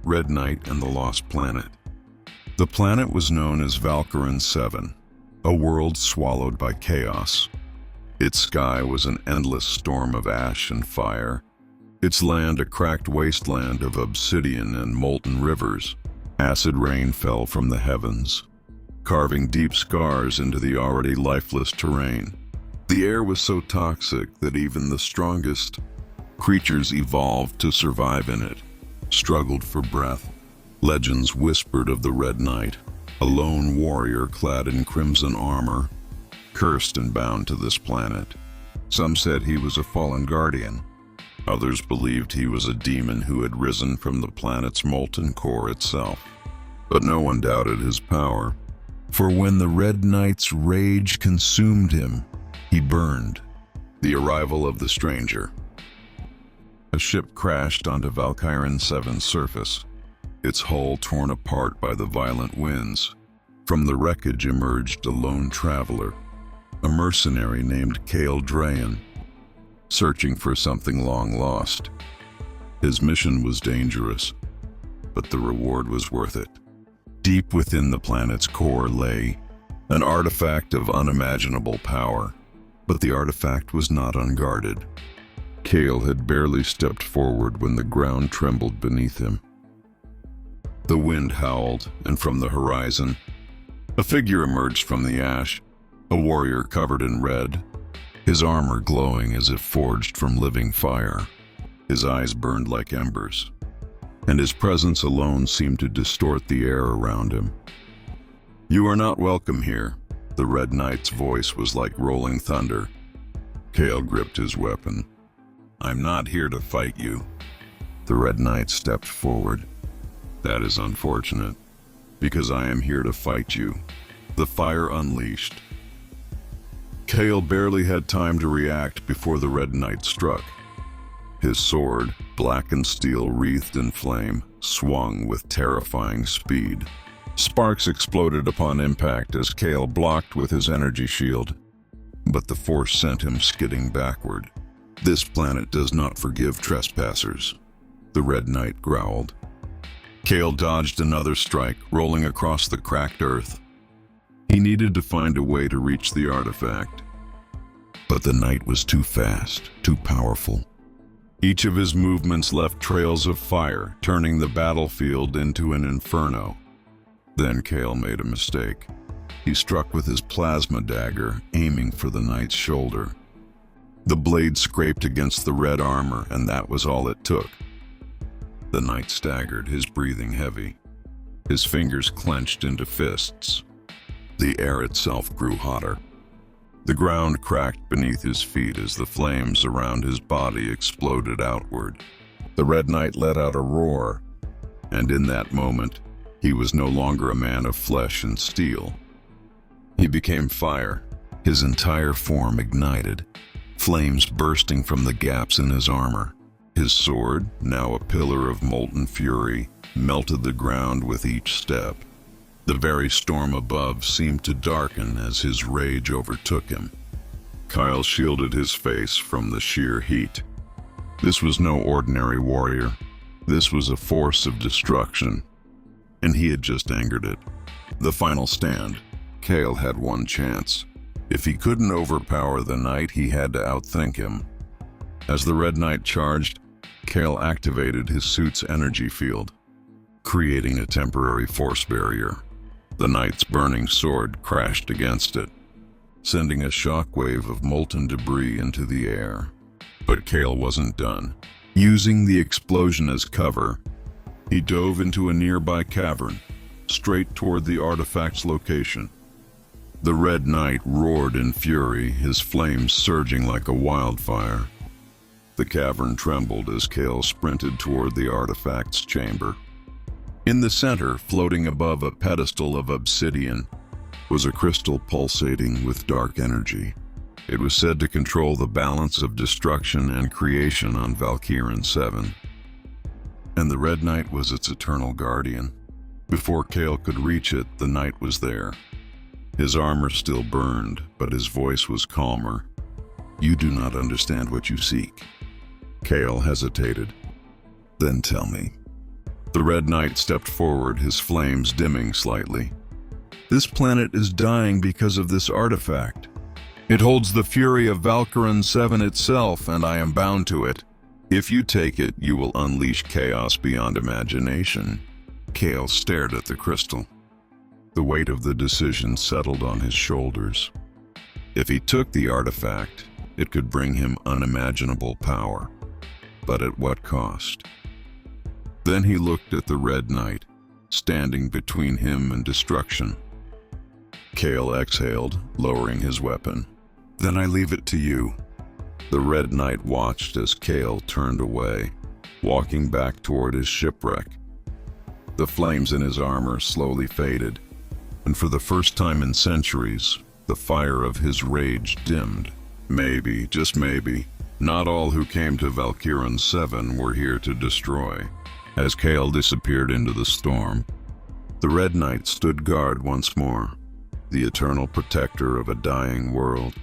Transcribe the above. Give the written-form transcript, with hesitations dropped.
Red Knight and the Lost Planet. The planet was known as Valkyrin 7, a world swallowed by chaos. Its sky was an endless storm of ash and fire, its land a cracked wasteland of obsidian and molten rivers. Acid rain fell from the heavens, carving deep scars into the already lifeless terrain. The air was so toxic that even the strongest creatures evolved to survive in it, struggled for breath. Legends whispered of the Red Knight, a lone warrior clad in crimson armor, cursed and bound to this planet. Some said he was a fallen guardian. Others believed he was a demon who had risen from the planet's molten core itself. But no one doubted his power, for when the Red Knight's rage consumed him, he burned. The arrival of the stranger. A ship crashed onto Valkyrin 7's surface, its hull torn apart by the violent winds. From the wreckage emerged a lone traveler, a mercenary named Cale Drayan, searching for something long lost. His mission was dangerous, but the reward was worth it. Deep within the planet's core lay an artifact of unimaginable power, but the artifact was not unguarded. Cale had barely stepped forward when the ground trembled beneath him. The wind howled, and from the horizon, a figure emerged from the ash, a warrior covered in red, his armor glowing as if forged from living fire. His eyes burned like embers, and his presence alone seemed to distort the air around him. "You are not welcome here." The Red Knight's voice was like rolling thunder. Cale gripped his weapon. "I'm not here to fight you." The Red Knight stepped forward. "That is unfortunate, because I am here to fight you." The fire unleashed. Cale barely had time to react before the Red Knight struck. His sword, blackened steel wreathed in flame, swung with terrifying speed. Sparks exploded upon impact as Cale blocked with his energy shield, but the force sent him skidding backward. "This planet does not forgive trespassers," the Red Knight growled. Cale dodged another strike, rolling across the cracked earth. He needed to find a way to reach the artifact, but the Knight was too fast, too powerful. Each of his movements left trails of fire, turning the battlefield into an inferno. Then Cale made a mistake. He struck with his plasma dagger, aiming for the Knight's shoulder. The blade scraped against the red armor, and that was all it took. The Knight staggered, his breathing heavy. His fingers clenched into fists. The air itself grew hotter. The ground cracked beneath his feet as the flames around his body exploded outward. The Red Knight let out a roar, and in that moment, he was no longer a man of flesh and steel. He became fire, his entire form ignited, flames bursting from the gaps in his armor. His sword, now a pillar of molten fury, melted the ground with each step. The very storm above seemed to darken as his rage overtook him. Cale shielded his face from the sheer heat. This was no ordinary warrior. This was a force of destruction, and he had just angered it. The final stand. Cale had one chance. If he couldn't overpower the Knight, he had to outthink him. As the Red Knight charged, Cale activated his suit's energy field, creating a temporary force barrier. The Knight's burning sword crashed against it, sending a shockwave of molten debris into the air. But Cale wasn't done. Using the explosion as cover, he dove into a nearby cavern, straight toward the artifact's location. The Red Knight roared in fury, his flames surging like a wildfire. The cavern trembled as Cale sprinted toward the artifact's chamber. In the center, floating above a pedestal of obsidian, was a crystal pulsating with dark energy. It was said to control the balance of destruction and creation on Valkyrin 7. And the Red Knight was its eternal guardian. Before Cale could reach it, the Knight was there. His armor still burned, but his voice was calmer. "You do not understand what you seek." Cale hesitated. "Then tell me." The Red Knight stepped forward, his flames dimming slightly. "This planet is dying because of this artifact. It holds the fury of Valkyrin 7 itself, and I am bound to it. If you take it, you will unleash chaos beyond imagination." Kale stared at the crystal. The weight of the decision settled on his shoulders. If he took the artifact, it could bring him unimaginable power. But at what cost? Then he looked at the Red Knight, standing between him and destruction. Kale exhaled, lowering his weapon. "Then I leave it to you." The Red Knight watched as Kale turned away, walking back toward his shipwreck. The flames in his armor slowly faded, and for the first time in centuries, the fire of his rage dimmed. Maybe, just maybe, not all who came to Valkyrin 7 were here to destroy. As Kale disappeared into the storm, the Red Knight stood guard once more, the eternal protector of a dying world.